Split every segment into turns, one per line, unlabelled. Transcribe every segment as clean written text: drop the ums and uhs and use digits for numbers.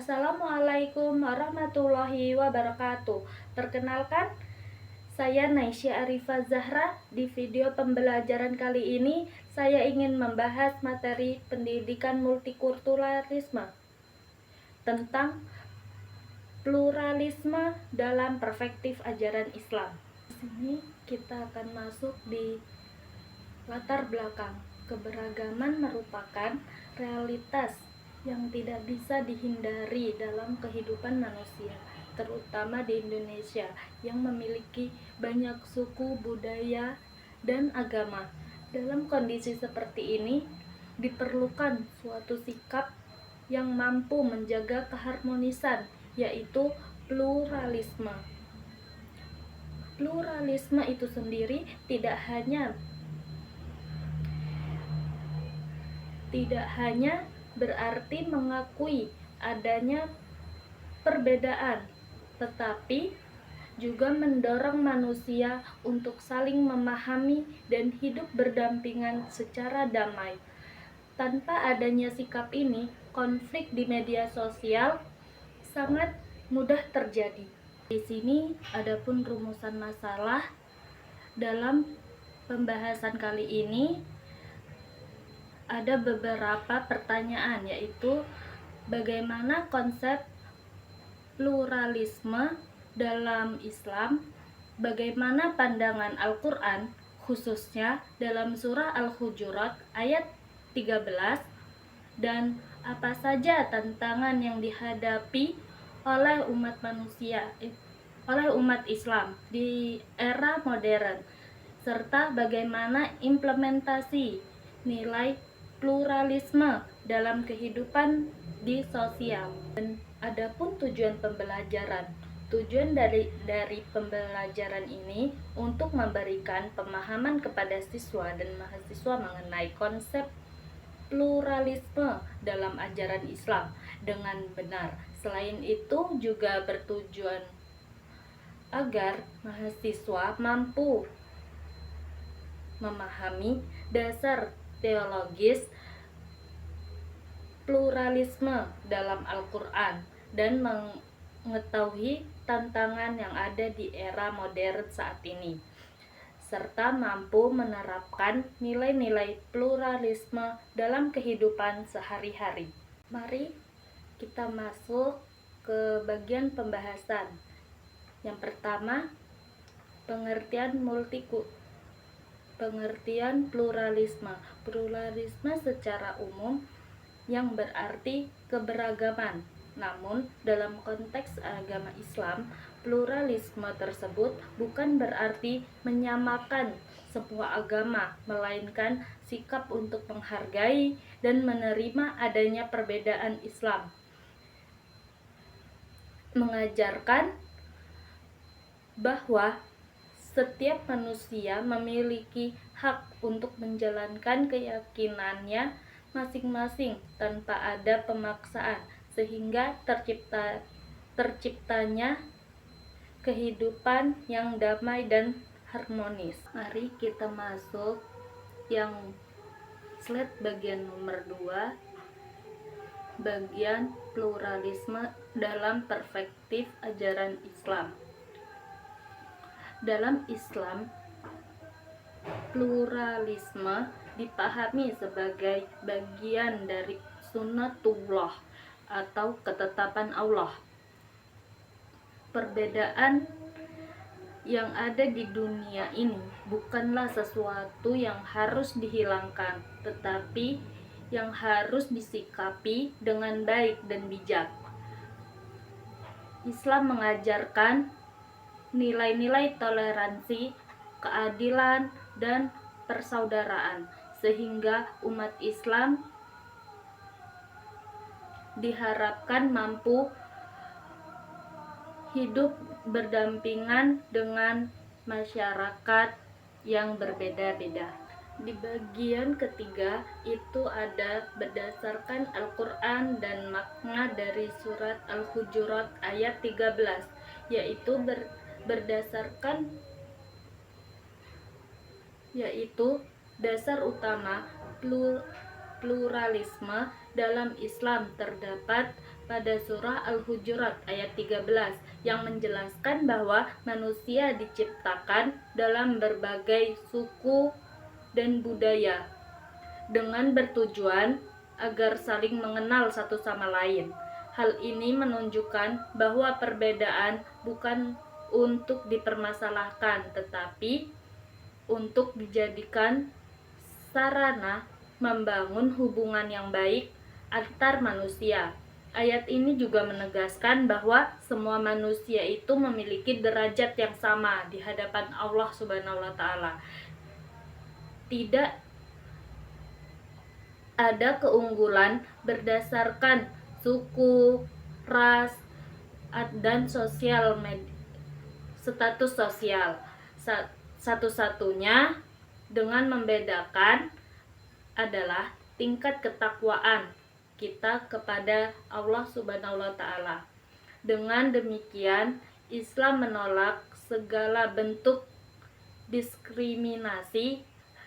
Assalamualaikum warahmatullahi wabarakatuh. Perkenalkan, saya Naisya Arifah Zahra. Di video pembelajaran kali ini, saya ingin membahas materi pendidikan multikulturalisme tentang pluralisme dalam perspektif ajaran Islam. Di sini kita akan masuk di latar belakang. Keberagaman merupakan realitas yang tidak bisa dihindari dalam kehidupan manusia, terutama di Indonesia yang memiliki banyak suku, budaya, dan agama. Dalam kondisi seperti ini, diperlukan suatu sikap yang mampu menjaga keharmonisan, yaitu pluralisme. Pluralisme itu sendiri tidak hanya berarti mengakui adanya perbedaan, tetapi juga mendorong manusia untuk saling memahami dan hidup berdampingan secara damai. Tanpa adanya sikap ini, konflik di media sosial sangat mudah terjadi. Di sini adapun rumusan masalah dalam pembahasan kali ini ada beberapa pertanyaan, yaitu bagaimana konsep pluralisme dalam Islam, bagaimana pandangan Al-Quran khususnya dalam surah Al-Hujurat ayat 13, dan apa saja tantangan yang dihadapi oleh umat Islam di era modern, serta bagaimana implementasi nilai pluralisme dalam kehidupan di sosial. Dan adapun tujuan pembelajaran. Tujuan dari pembelajaran ini untuk memberikan pemahaman kepada siswa dan mahasiswa mengenai konsep pluralisme dalam ajaran Islam dengan benar. Selain itu juga bertujuan agar mahasiswa mampu memahami dasar teologis pluralisme dalam Al-Quran dan mengetahui tantangan yang ada di era modern saat ini, serta mampu menerapkan nilai-nilai pluralisme dalam kehidupan sehari-hari. Mari kita masuk ke bagian pembahasan. Yang pertama, pengertian pluralisme. Pluralisme secara umum yang berarti keberagaman. Namun, dalam konteks agama Islam, pluralisme tersebut bukan berarti menyamakan semua agama, melainkan sikap untuk menghargai dan menerima adanya perbedaan. Islam mengajarkan bahwa setiap manusia memiliki hak untuk menjalankan keyakinannya masing-masing tanpa ada pemaksaan, sehingga terciptanya kehidupan yang damai dan harmonis. Mari kita masuk yang slide bagian nomor 2, bagian pluralisme dalam perspektif ajaran Islam. Dalam Islam, pluralisme dipahami sebagai bagian dari sunnatullah atau ketetapan Allah. Perbedaan yang ada di dunia ini bukanlah sesuatu yang harus dihilangkan, tetapi yang harus disikapi dengan baik dan bijak. Islam mengajarkan nilai-nilai toleransi, keadilan, dan persaudaraan, sehingga umat Islam diharapkan mampu hidup berdampingan dengan masyarakat yang berbeda-beda. Di bagian ketiga itu ada berdasarkan Al-Quran dan makna dari surat Al-Hujurat ayat 13, yaitu dasar utama pluralisme dalam Islam terdapat pada surah Al-Hujurat ayat 13 yang menjelaskan bahwa manusia diciptakan dalam berbagai suku dan budaya dengan bertujuan agar saling mengenal satu sama lain. Hal ini menunjukkan bahwa perbedaan bukan untuk dipermasalahkan, tetapi untuk dijadikan sarana membangun hubungan yang baik antar manusia. Ayat ini juga menegaskan bahwa semua manusia itu memiliki derajat yang sama di hadapan Allah Subhanahu wa taala. Tidak ada keunggulan berdasarkan suku, ras, dan status sosial. Satu-satunya dengan membedakan adalah tingkat ketakwaan kita kepada Allah Subhanahu wa taala. Dengan demikian, Islam menolak segala bentuk diskriminasi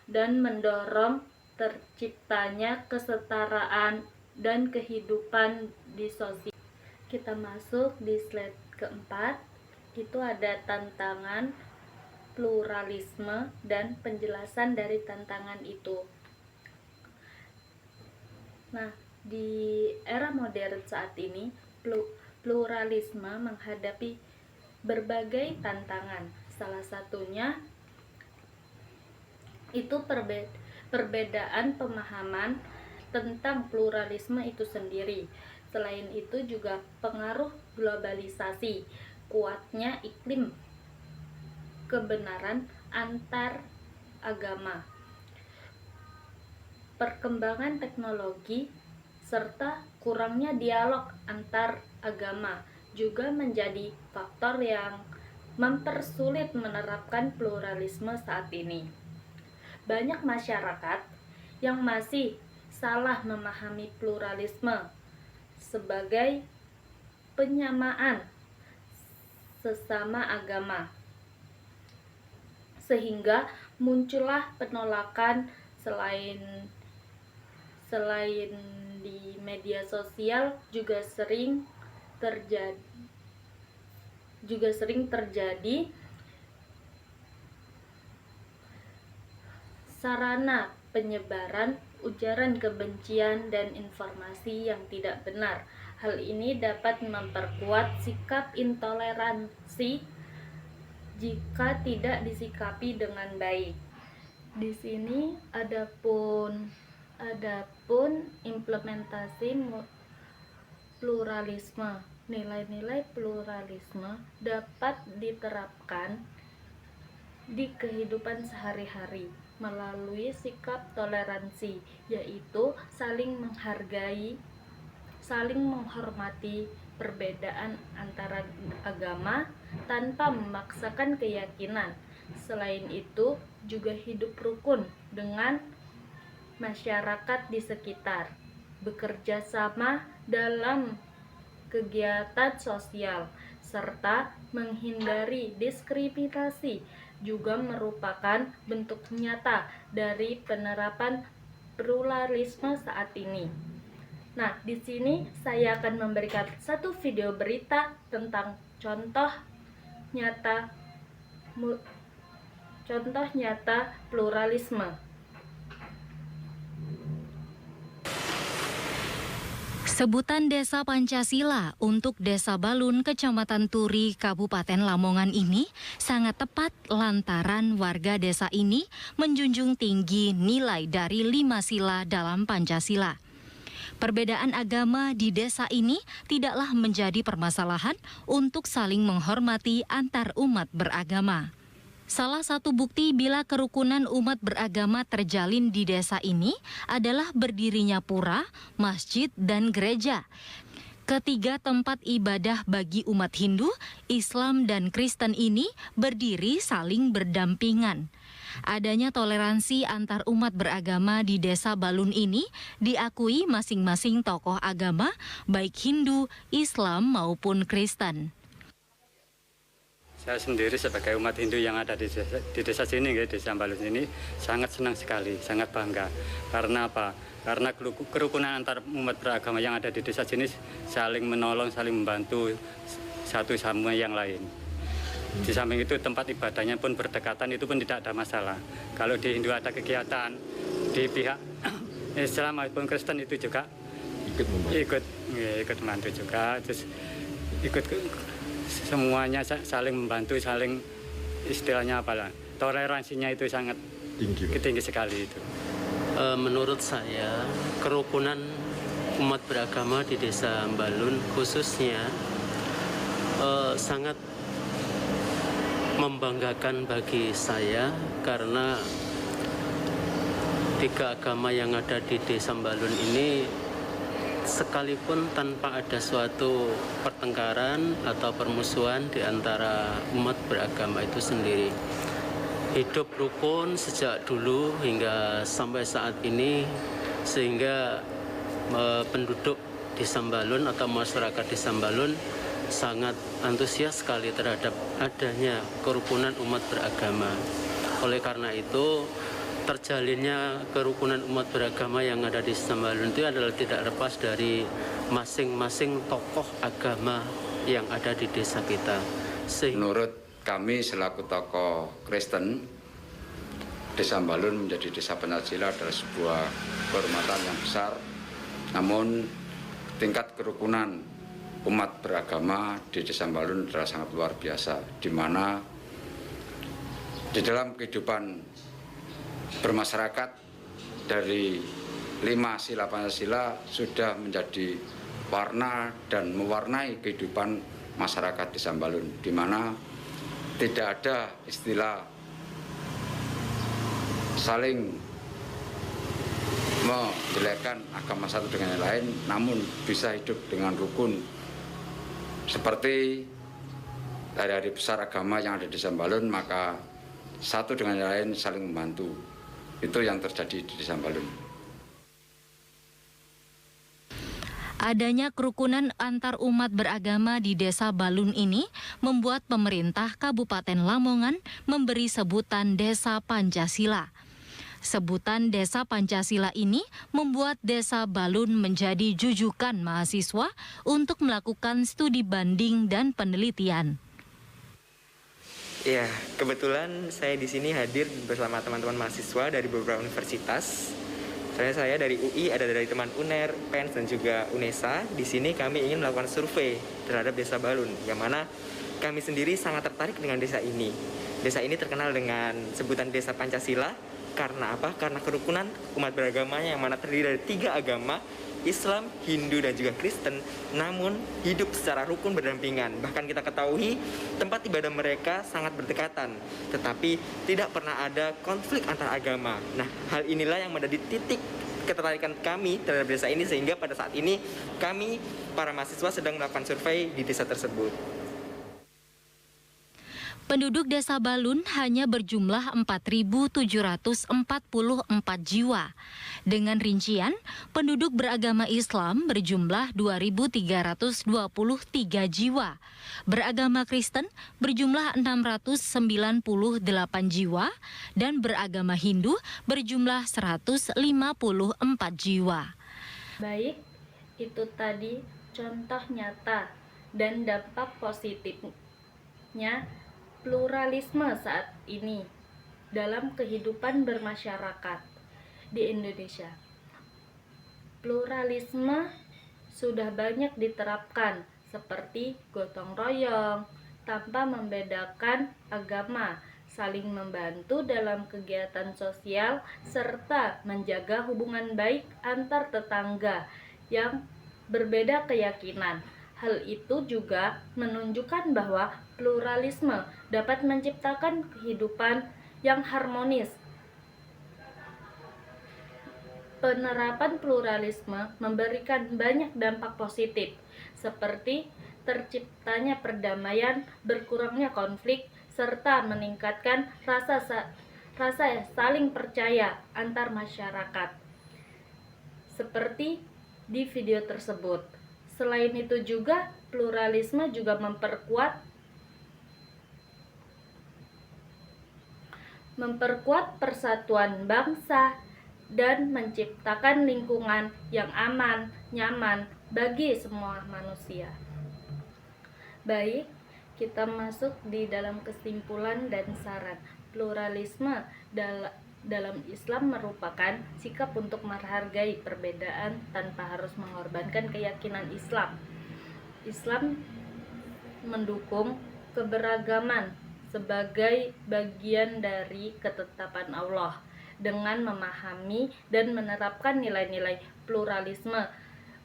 dan mendorong terciptanya kesetaraan dan kehidupan di sosial. Kita masuk di slide keempat, itu ada tantangan pluralisme dan penjelasan dari tantangan itu. Nah, di era modern saat ini, pluralisme menghadapi berbagai tantangan. Salah satunya itu perbedaan pemahaman tentang pluralisme itu sendiri. Selain itu juga pengaruh globalisasi, kuatnya iklim kebenaran antar agama, perkembangan teknologi, serta kurangnya dialog antar agama juga menjadi faktor yang mempersulit menerapkan pluralisme saat ini. Banyak masyarakat yang masih salah memahami pluralisme sebagai penyamaan sesama agama, sehingga muncullah penolakan. Selain di media sosial juga sering terjadi sarana penyebaran ujaran kebencian dan informasi yang tidak benar. Hal ini dapat memperkuat sikap intoleransi jika tidak disikapi dengan baik. Di sini adapun implementasi pluralisme. Nilai-nilai pluralisme dapat diterapkan di kehidupan sehari-hari melalui sikap toleransi, yaitu saling menghargai, saling menghormati perbedaan antara agama tanpa memaksakan keyakinan. Selain itu, juga hidup rukun dengan masyarakat di sekitar, bekerja sama dalam kegiatan sosial, serta menghindari diskriminasi juga merupakan bentuk nyata dari penerapan pluralisme saat ini. Nah, di sini saya akan memberikan satu video berita tentang contoh nyata pluralisme.
Sebutan Desa Pancasila untuk Desa Balun, Kecamatan Turi, Kabupaten Lamongan ini sangat tepat lantaran warga desa ini menjunjung tinggi nilai dari 5 sila dalam Pancasila. Perbedaan agama di desa ini tidaklah menjadi permasalahan untuk saling menghormati antar umat beragama. Salah satu bukti bila kerukunan umat beragama terjalin di desa ini adalah berdirinya pura, masjid, dan gereja. Ketiga tempat ibadah bagi umat Hindu, Islam, dan Kristen ini berdiri saling berdampingan. Adanya toleransi antar umat beragama di Desa Balun ini diakui masing-masing tokoh agama, baik Hindu, Islam, maupun Kristen.
Saya sendiri sebagai umat Hindu yang ada di desa sini, Desa Balun ini, sangat senang sekali, sangat bangga. Karena apa? Karena kerukunan antar umat beragama yang ada di desa sini saling menolong, saling membantu satu sama yang lain. Di samping itu tempat ibadahnya pun berdekatan, itu pun tidak ada masalah. Kalau di Hindu ada kegiatan, di pihak Islam maupun Kristen itu juga ikut membantu juga. Terus ikut semuanya saling membantu, saling istilahnya apalah, toleransinya itu sangat tinggi sekali itu.
Menurut saya, kerukunan umat beragama di Desa Balun khususnya sangat membanggakan bagi saya karena 3 agama yang ada di Desa Balun ini sekalipun tanpa ada suatu pertengkaran atau permusuhan di antara umat beragama itu sendiri, hidup rukun sejak dulu hingga sampai saat ini, sehingga penduduk Desa Balun atau masyarakat Desa Balun sangat antusias sekali terhadap adanya kerukunan umat beragama. Oleh karena itu, terjalinnya kerukunan umat beragama yang ada di Desa Balun itu adalah tidak lepas dari masing-masing tokoh agama yang ada di desa kita.
Menurut kami selaku tokoh Kristen, Desa Balun menjadi desa Pancasila adalah sebuah kehormatan yang besar. Namun tingkat kerukunan umat beragama di Desa Balun adalah sangat luar biasa, di mana di dalam kehidupan bermasyarakat dari 5 sila Pancasila sudah menjadi warna dan mewarnai kehidupan masyarakat Desa Balun, di mana tidak ada istilah saling menjelekkan agama satu dengan yang lain, namun bisa hidup dengan rukun seperti hari-hari besar agama yang ada di Desa Balun, maka satu dengan yang lain saling membantu. Itu yang terjadi di Desa Balun.
Adanya kerukunan antar umat beragama di Desa Balun ini membuat pemerintah Kabupaten Lamongan memberi sebutan Desa Pancasila. Sebutan Desa Pancasila ini membuat Desa Balun menjadi jujukan mahasiswa untuk melakukan studi banding dan penelitian.
Ya, kebetulan saya di sini hadir bersama teman-teman mahasiswa dari beberapa universitas. Saya dari UI, ada dari teman UNER, PENS, dan juga UNESA. Di sini kami ingin melakukan survei terhadap Desa Balun, yang mana kami sendiri sangat tertarik dengan desa ini. Desa ini terkenal dengan sebutan Desa Pancasila. Karena apa? Karena kerukunan umat beragamanya yang mana terdiri dari 3 agama, Islam, Hindu, dan juga Kristen, namun hidup secara rukun berdampingan. Bahkan kita ketahui tempat ibadah mereka sangat berdekatan, tetapi tidak pernah ada konflik antar agama. Nah, hal inilah yang menjadi titik ketertarikan kami terhadap desa ini, sehingga pada saat ini kami, para mahasiswa, sedang melakukan survei di desa tersebut.
Penduduk Desa Balun hanya berjumlah 4.744 jiwa. Dengan rincian, penduduk beragama Islam berjumlah 2.323 jiwa. Beragama Kristen berjumlah 698 jiwa dan beragama Hindu berjumlah 154 jiwa.
Baik, itu tadi contoh nyata dan dampak positifnya pluralisme saat ini dalam kehidupan bermasyarakat di Indonesia. Pluralisme sudah banyak diterapkan seperti gotong royong tanpa membedakan agama, saling membantu dalam kegiatan sosial, serta menjaga hubungan baik antar tetangga yang berbeda keyakinan. Hal itu juga menunjukkan bahwa pluralisme dapat menciptakan kehidupan yang harmonis. Penerapan pluralisme memberikan banyak dampak positif, seperti terciptanya perdamaian, berkurangnya konflik, serta meningkatkan rasa saling percaya antar masyarakat. Seperti di video tersebut. Selain itu juga, pluralisme juga memperkuat persatuan bangsa dan menciptakan lingkungan yang aman, nyaman bagi semua manusia. Baik, kita masuk di dalam kesimpulan dan saran. Pluralisme dalam Islam merupakan sikap untuk menghargai perbedaan tanpa harus mengorbankan keyakinan Islam. Islam mendukung keberagaman sebagai bagian dari ketetapan Allah dengan memahami dan menerapkan nilai-nilai pluralisme.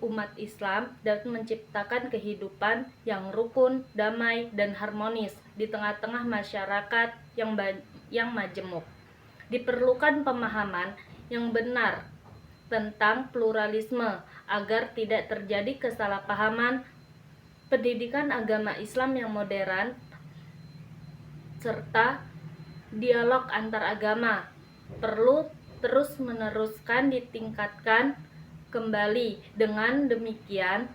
Umat Islam dapat menciptakan kehidupan yang rukun, damai, dan harmonis di tengah-tengah masyarakat yang majemuk. Diperlukan pemahaman yang benar tentang pluralisme agar tidak terjadi kesalahpahaman. Pendidikan agama Islam yang modern serta dialog antar agama perlu terus-meneruskan ditingkatkan kembali. Dengan demikian,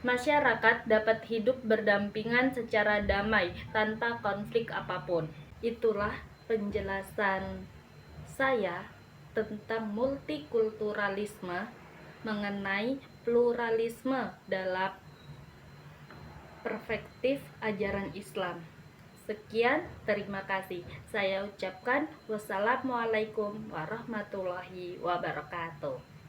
masyarakat dapat hidup berdampingan secara damai tanpa konflik apapun. Itulah penjelasan saya tentang multikulturalisme mengenai pluralisme dalam perspektif ajaran Islam. Sekian, terima kasih. Saya ucapkan wassalamualaikum warahmatullahi wabarakatuh.